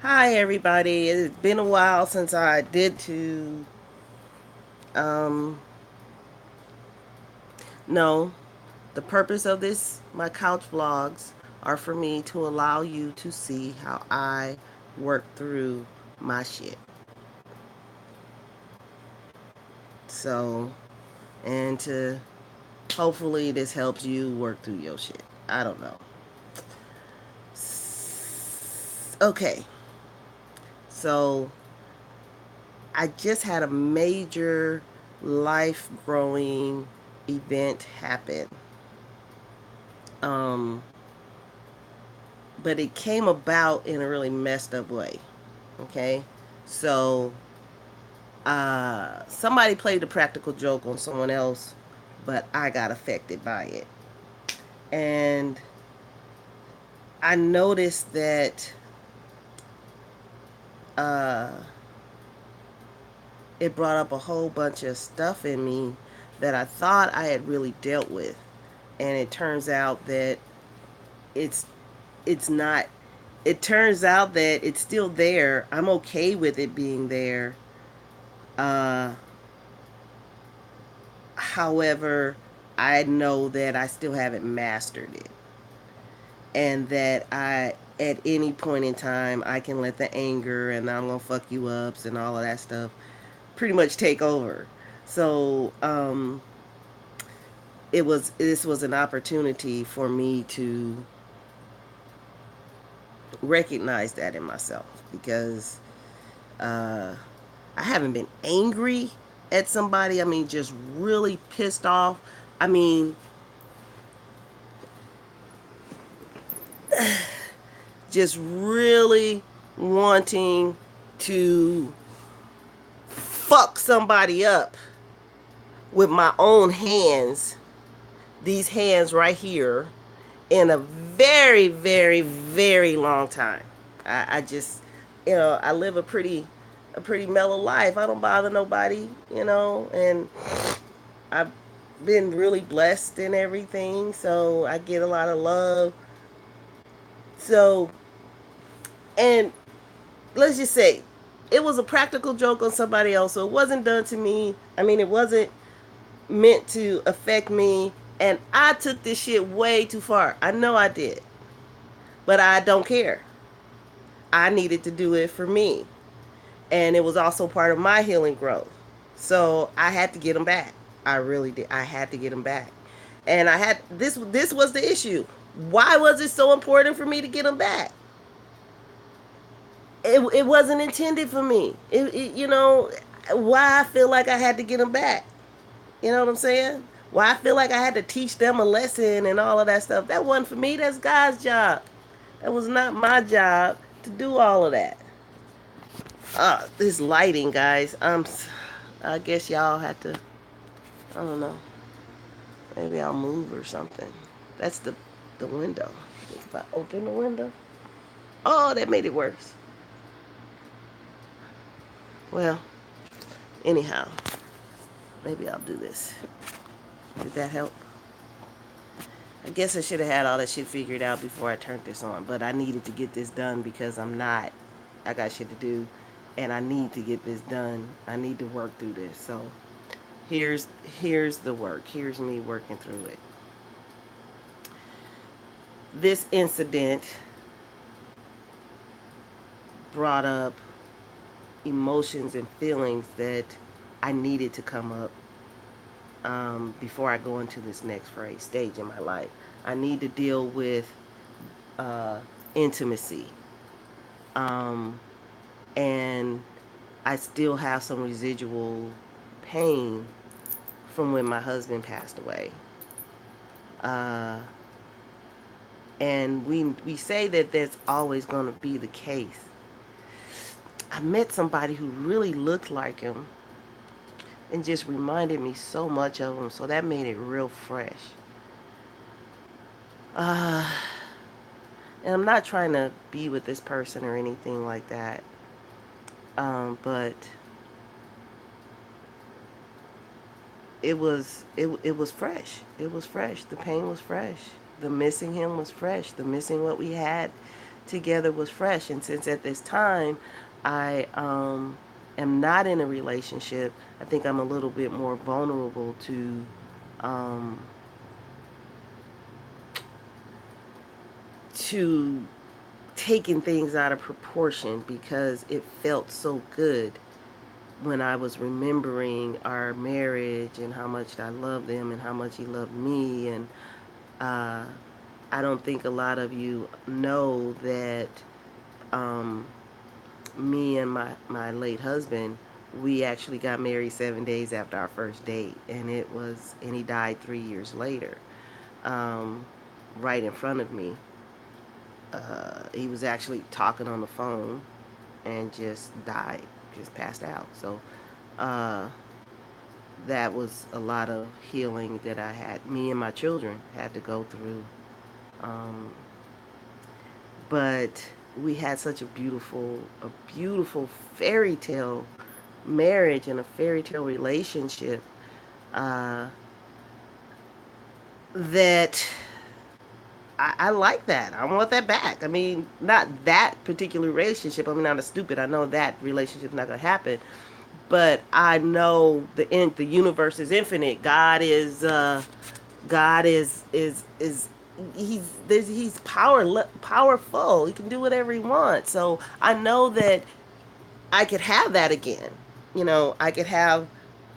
Hi everybody. It's been a while since I did to um no. The purpose of this my couch vlogs are for me to allow you to see how I work through my shit. So, and to hopefully this helps you work through your shit. I don't know. Okay. So, I just had a major life growing event happen. Um, but it came about in a really messed up way. Okay, so somebody played a practical joke on someone else, but I got affected by it, and I noticed that uh, it brought up a whole bunch of stuff in me that I thought I had really dealt with, and it turns out that it's it's not. It turns out that it's still there. I'm okay with it being there. Uh, However, I know that I still haven't mastered it. And that at any point in time, I can let the anger and I'm going to fuck you ups and all of that stuff pretty much take over. So, this was an opportunity for me to recognize that in myself because uh, I haven't been angry at somebody. I mean, just really pissed off. I mean, just really wanting to fuck somebody up with my own hands, these hands right here, in a very, very, very long time. I just, I live a pretty mellow life. I don't bother nobody, and I've been really blessed in everything, so I get a lot of love. So, and let's just say it was a practical joke on somebody else, so it wasn't done to me. I mean, it wasn't meant to affect me, and I took this shit way too far. I know I did, but I don't care. I needed to do it for me, and it was also part of my healing growth. So I had to get them back. I really did. I had to get them back, and I had this. This was the issue. Why was it so important for me to get them back? It wasn't intended for me. Why I feel like I had to get them back. You know what I'm saying? Why I feel like I had to teach them a lesson and all of that stuff. That wasn't for me. That's God's job. That was not my job to do all of that. This lighting, guys. I guess y'all have to. I don't know. Maybe I'll move or something. That's the window. If I open the window, oh, that made it worse. Well, anyhow, maybe I'll do this. Did that help? I guess I should have had all that shit figured out before I turned this on, but I needed to get this done because I'm not. I got shit to do, and I need to get this done. I need to work through this. So here's here's the work. Here's me working through it. This incident brought up emotions and feelings that I needed to come up before I go into this next stage in my life. I need to deal with uh, intimacy. Um, and I still have some residual pain from when my husband passed away. Uh, and we say that that's always going to be the case. I met somebody who really looked like him and just reminded me so much of him, so that made it real fresh. Uh, and I'm not trying to be with this person or anything like that, but it was fresh. It was fresh. The pain was fresh. The missing him was fresh. The missing what we had together was fresh. And since at this time I am not in a relationship, I think I'm a little bit more vulnerable um, to taking things out of proportion because it felt so good when I was remembering our marriage and how much I loved them and how much he loved me. And uh, I don't think a lot of you know that um, me and my late husband, we actually got married 7 days after our first date, and he died 3 years later, um, right in front of me. He was actually talking on the phone and just died, just passed out. So uh, that was a lot of healing that me and my children had to go through. Um, but we had such a beautiful fairy tale marriage and a fairy tale relationship uh, that I like that. I want that back. I mean, not that particular relationship. I mean, I'm stupid. I know that relationship's not gonna happen, but I know the universe is infinite. God is he's powerful. He can do whatever he wants. So I know that I could have that again. I could have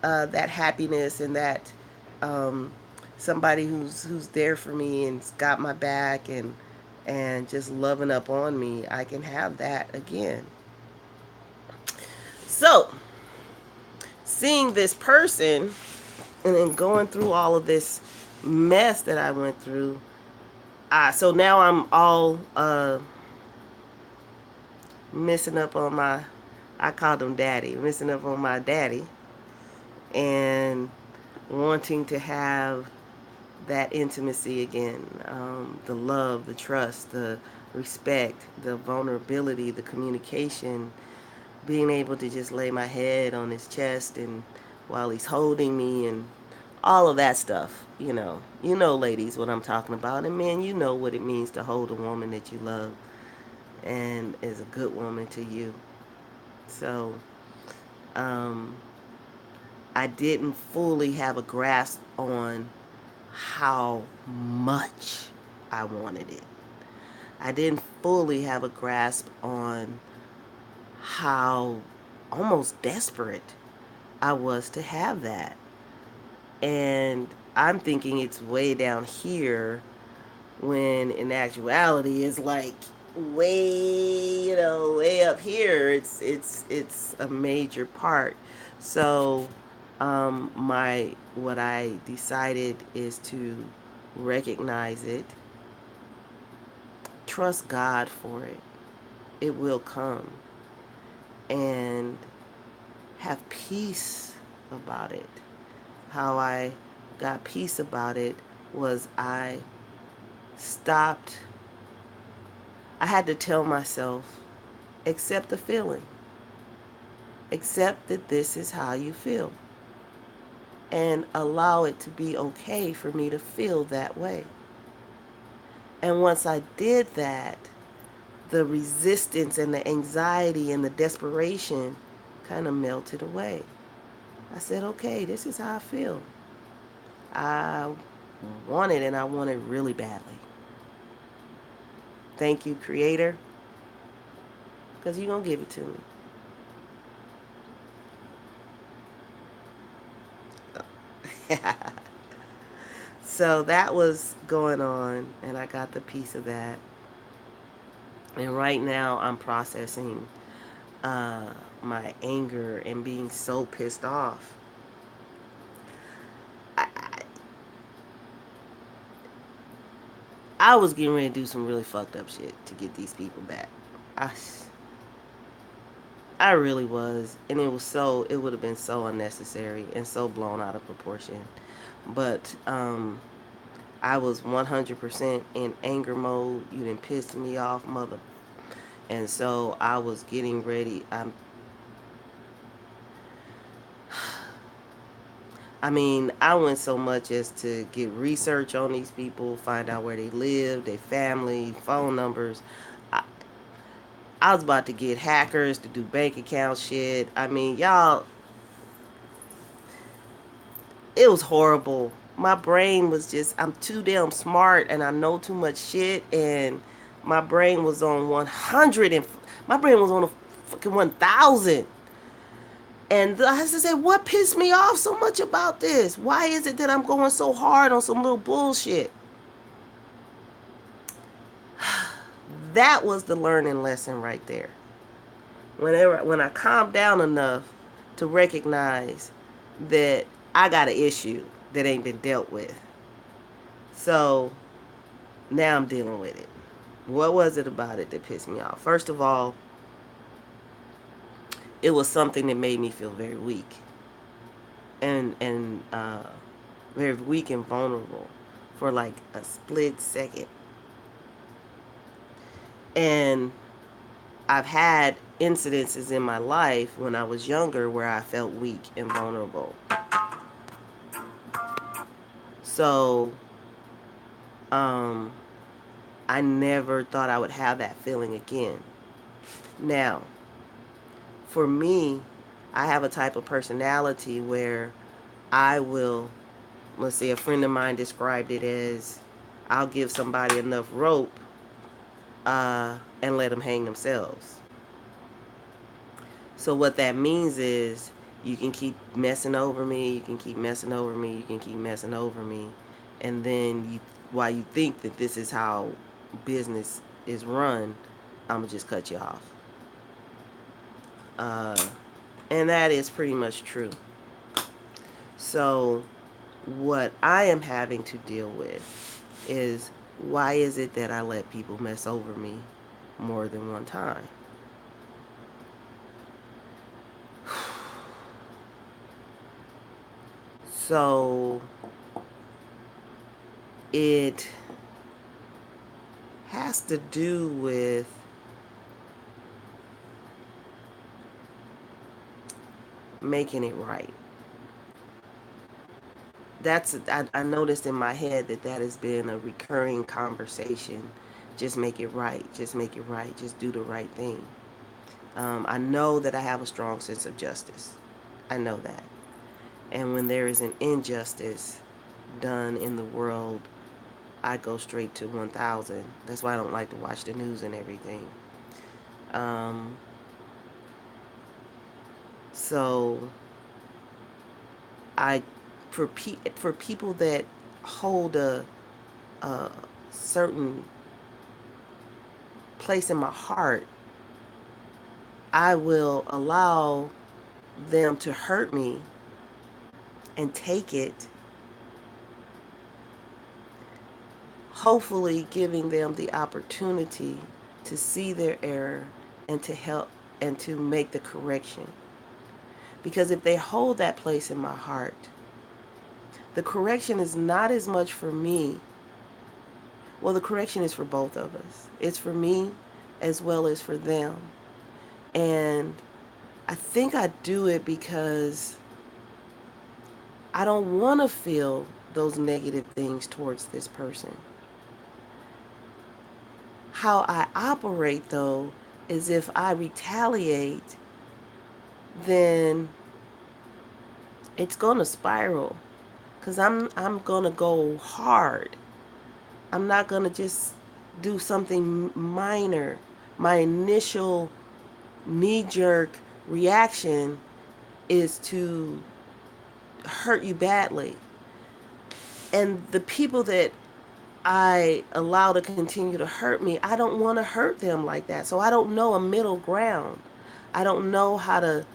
that happiness and that um, somebody who's there for me and's got my back and just loving up on me. I can have that again. So seeing this person and then going through all of this mess that I went through. So now I'm all missing up on I called him daddy, missing up on my daddy, and wanting to have that intimacy again, the love, the trust, the respect, the vulnerability, the communication, being able to just lay my head on his chest and while he's holding me and all of that stuff. Ladies, what I'm talking about, and men, you know what it means to hold a woman that you love and is a good woman to you. So, um, I didn't fully have a grasp on how much I wanted it. I didn't fully have a grasp on how almost desperate I was to have that. And I'm thinking it's way down here when in actuality it's like way up here. It's a major part. So my what I decided is to recognize it, trust God for it. It will come, and have peace about it. How I got peace about it was stopped I had to tell myself, accept the feeling. Accept that this is how you feel. And allow it to be okay for me to feel that way. And once I did that, the resistance and the anxiety and the desperation kind of melted away. I said, okay, this is how I feel. I want it, and I want it really badly. Thank you, Creator, because you're going to give it to me. So that was going on, and I got the piece of that. And right now, I'm processing my anger and being so pissed off. I, I, I was getting ready to do some really fucked up shit to get these people back. I, I really was, and it would have been so unnecessary and so blown out of proportion. But I was 100% in anger mode. You done pissed me off, mother. And so I was getting ready. I mean, I went so much as to get research on these people, find out where they live, their family, phone numbers. I was about to get hackers to do bank account shit. I mean, y'all, it was horrible. My brain was just, I'm too damn smart and I know too much shit. And my brain was on 100 and my brain was on a fucking 1,000. And I just said, what pissed me off so much about this? Why is it that I'm going so hard on some little bullshit? That was the learning lesson right there. When I calmed down enough to recognize that I got an issue that ain't been dealt with. So now I'm dealing with it. What was it about it that pissed me off? First of all, it was something that made me feel very weak and very weak and vulnerable for like a split second. And I've had incidences in my life when I was younger where I felt weak and vulnerable. So, um, I never thought I would have that feeling again. Now, for me, I have a type of personality where I will, let's say a friend of mine described it as, I'll give somebody enough rope and let them hang themselves. So what that means is you can keep messing over me, you can keep messing over me, you can keep messing over me, and then while you think that this is how business is run, I'm gonna just cut you off. Uh, and that is pretty much true. So what I am having to deal with is, why is it that I let people mess over me more than one time? So it has to do with making it right. I noticed in my head that has been a recurring conversation. Just make it right. Just make it right. Just do the right thing. I know that I have a strong sense of justice. I know that. And when there is an injustice done in the world, I go straight to 1,000. That's why I don't like to watch the news and everything. Um, so I, for people that hold a certain place in my heart, I will allow them to hurt me and take it, hopefully giving them the opportunity to see their error and to help and to make the correction. Because if they hold that place in my heart, the correction is not as much for me. Well, the correction is for both of us. It's for me as well as for them. And I think I do it because I don't want to feel those negative things towards this person. How I operate, though, is if I retaliate, then it's going to spiral. Because I'm going to go hard. I'm not going to just do something minor. My initial knee-jerk reaction is to hurt you badly. And the people that I allow to continue to hurt me, I don't want to hurt them like that. So I don't know a middle ground. I don't know how to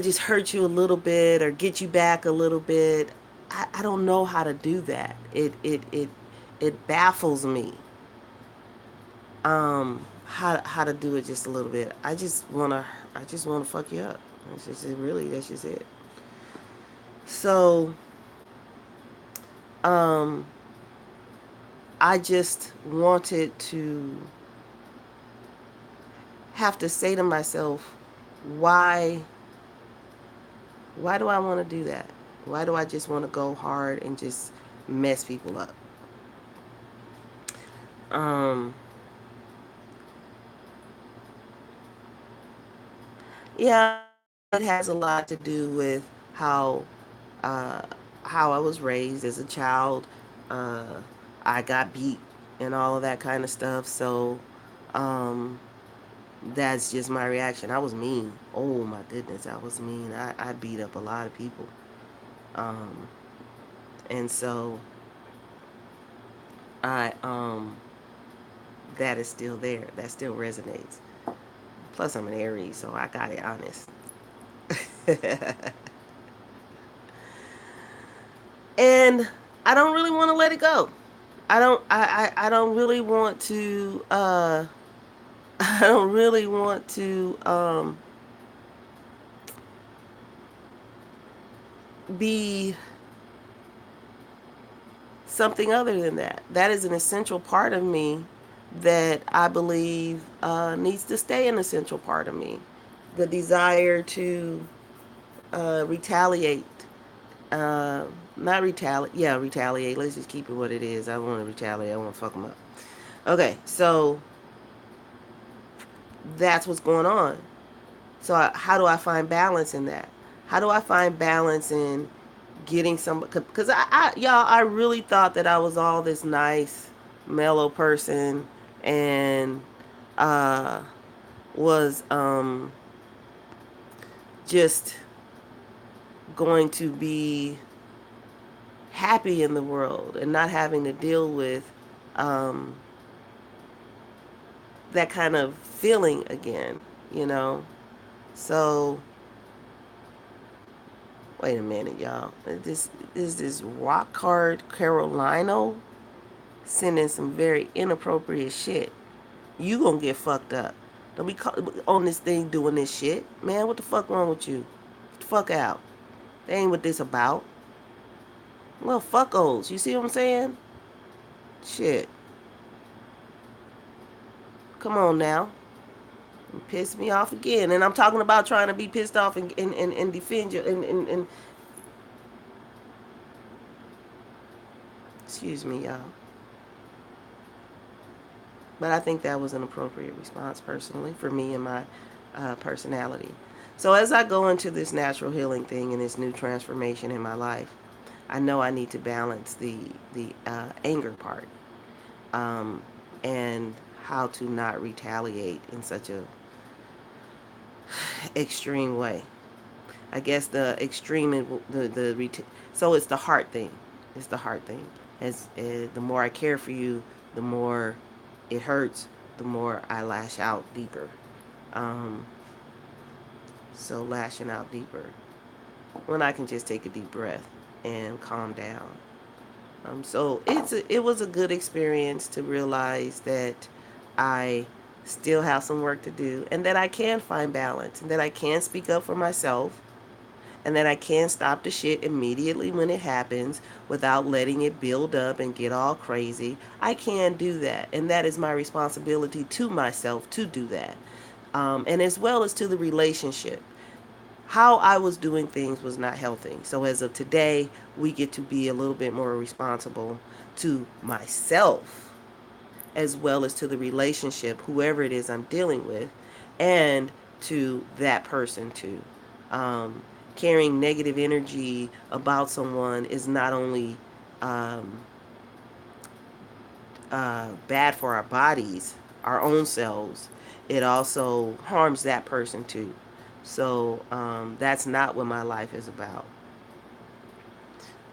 just hurt you a little bit or get you back a little bit. I don't know how to do that. It baffles me. How to do it just a little bit. I just wanna fuck you up. That's just it. So um I just wanted to have to say to myself, why why do I want to do that? Why do I just want to go hard and just mess people up? Um Yeah, it has a lot to do with how uh, how I was raised as a child. Uh, I got beat and all of that kind of stuff. So um, that's just my reaction. I was mean. Oh my goodness, I was mean. I beat up a lot of people. Um, and so I that is still there. That still resonates. Plus, I'm an Aries, so I got it honest. And I don't really want to let it go. I don't really want to I don't really want to be something other than that. That is an essential part of me that I believe needs to stay an essential part of me. The desire to retaliate. Uh, not retaliate. Yeah, retaliate. Let's just keep it what it is. I don't want to retaliate. I want to fuck them up. Okay, so that's what's going on. So how do I find balance in that? How do I find balance in getting some? Because y'all, I really thought that I was all this nice, mellow person, and uh, was just going to be happy in the world and not having to deal with um, that kind of feeling again, you know? So, wait a minute, y'all. This is this rock hard Carolino sending some very inappropriate shit. You gonna get fucked up. Don't be on this thing doing this shit. Man, what the fuck wrong with you? Get the fuck out. That ain't what this about. Well, fuckos. You see what I'm saying? Shit. Come on now. You piss me off again. And I'm talking about trying to be pissed off and defend you and excuse me, y'all. But I think that was an appropriate response personally for me and my personality. So as I go into this natural healing thing and this new transformation in my life, I know I need to balance the anger part um, and how to not retaliate in such a extreme way. I guess the extreme so it's the heart thing. It's the heart thing. As the more I care for you, the more it hurts. The more I lash out deeper. Um, so lashing out deeper when I can just take a deep breath and calm down. So it was a good experience to realize that I still have some work to do and that I can find balance and that I can speak up for myself and that I can stop the shit immediately when it happens without letting it build up and get all crazy. I can do that, and that is my responsibility to myself to do that, and as well as to the relationship. How I was doing things was not healthy. So as of today, we get to be a little bit more responsible to myself as well as to the relationship, whoever it is I'm dealing with, and to that person too. Um, Carrying negative energy about someone is not only um, bad for our bodies, our own selves, it also harms that person too. So that's not what my life is about.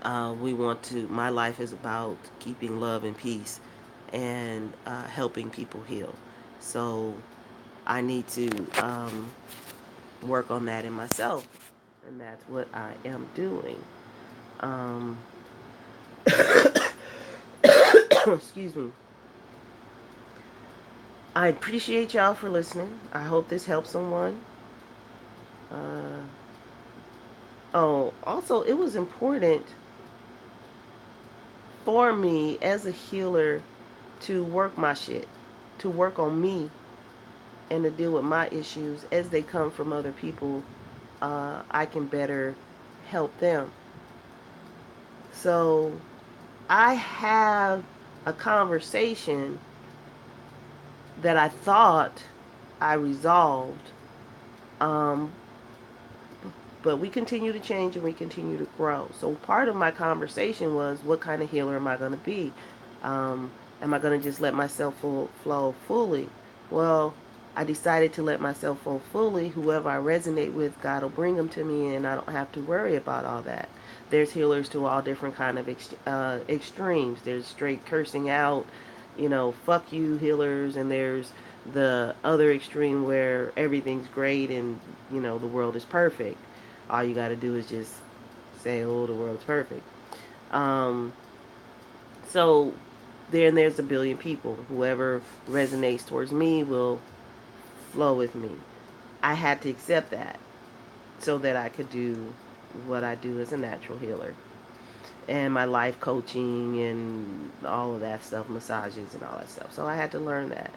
My life is about keeping love and peace and helping people heal. So I need to work on that in myself, and that's what I am doing. Um, excuse me. I appreciate y'all for listening. I hope this helps someone. Uh, oh, also, it was important for me as a healer to work my shit, to work on me, and to deal with my issues as they come from other people. I can better help them. So I have a conversation that I thought I resolved Um, but we continue to change and we continue to grow. So part of my conversation was, what kind of healer am I going to be? Am I going to just let myself flow fully? Well, I decided to let myself flow fully. Whoever I resonate with, God will bring them to me, and I don't have to worry about all that. There's healers to all different kind of extremes. There's straight cursing out, fuck you healers, and there's the other extreme where everything's great and the world is perfect. All you got to do is just say, "Oh, the world's perfect." Um, so there's a billion people. Whoever resonates towards me will flow with me. I had to accept that so that I could do what I do as a natural healer and my life coaching and all of that stuff, massages and all that stuff. So I had to learn that.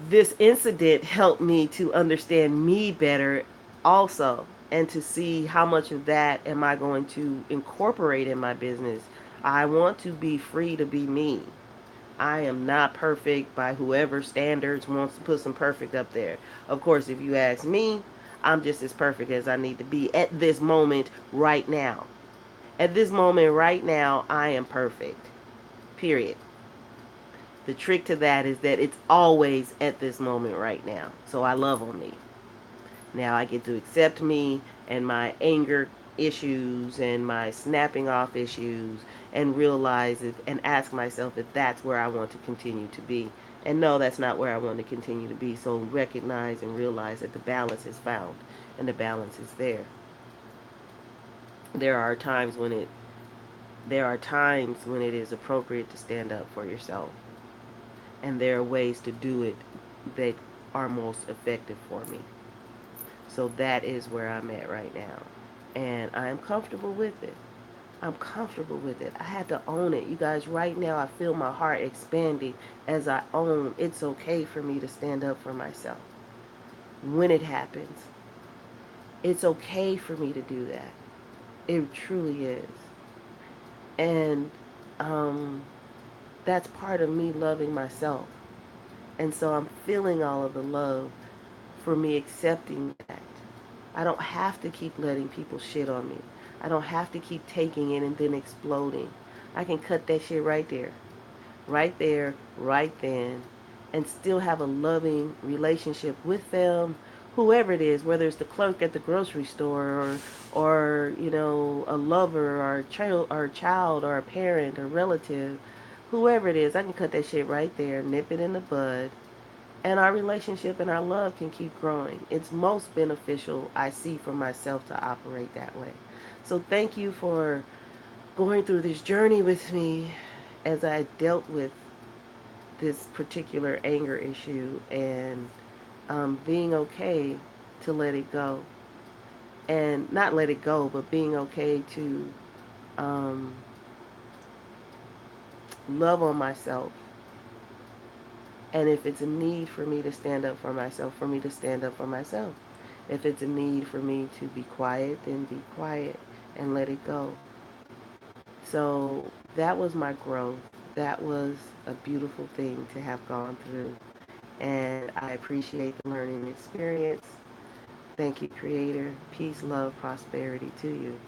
This incident helped me to understand me better also, and to see how much of that am I going to incorporate in my business. I want to be free to be me. I am not perfect by whoever standards wants to put some perfect up there. Of course, if you ask me, I'm just as perfect as I need to be at this moment right now. At this moment right now, I am perfect. Period. The trick to that is that it's always at this moment right now. So I love on me. Now I get to accept me and my anger issues and my snapping off issues, and realize it and ask myself if that's where I want to continue to be. And no, that's not where I want to continue to be. So recognize and realize that the balance is found and the balance is there. There are times when it there are times when it is appropriate to stand up for yourself. And there are ways to do it that are most effective for me. So that is where I'm at right now. And I am comfortable with it. I'm comfortable with it. I had to own it. You guys, right now I feel my heart expanding as I own it's okay for me to stand up for myself. When it happens, it's okay for me to do that. It truly is. And um, that's part of me loving myself. And so I'm feeling all of the love for me accepting that. I don't have to keep letting people shit on me. I don't have to keep taking it and then exploding. I can cut that shit right there, right then, and still have a loving relationship with them, whoever it is, whether it's the clerk at the grocery store, or a lover, or a child, or a parent, or relative, whoever it is. I can cut that shit right there, nip it in the bud, and our relationship and our love can keep growing. It's most beneficial, I see, for myself to operate that way. So thank you for going through this journey with me as I dealt with this particular anger issue, and being okay to let it go. And not let it go, but being okay to um, love on myself. And if it's a need for me to stand up for myself, for me to stand up for myself. If it's a need for me to be quiet, then be quiet and let it go. So that was my growth. That was a beautiful thing to have gone through. And I appreciate the learning experience. Thank you, Creator. Peace, love, prosperity to you.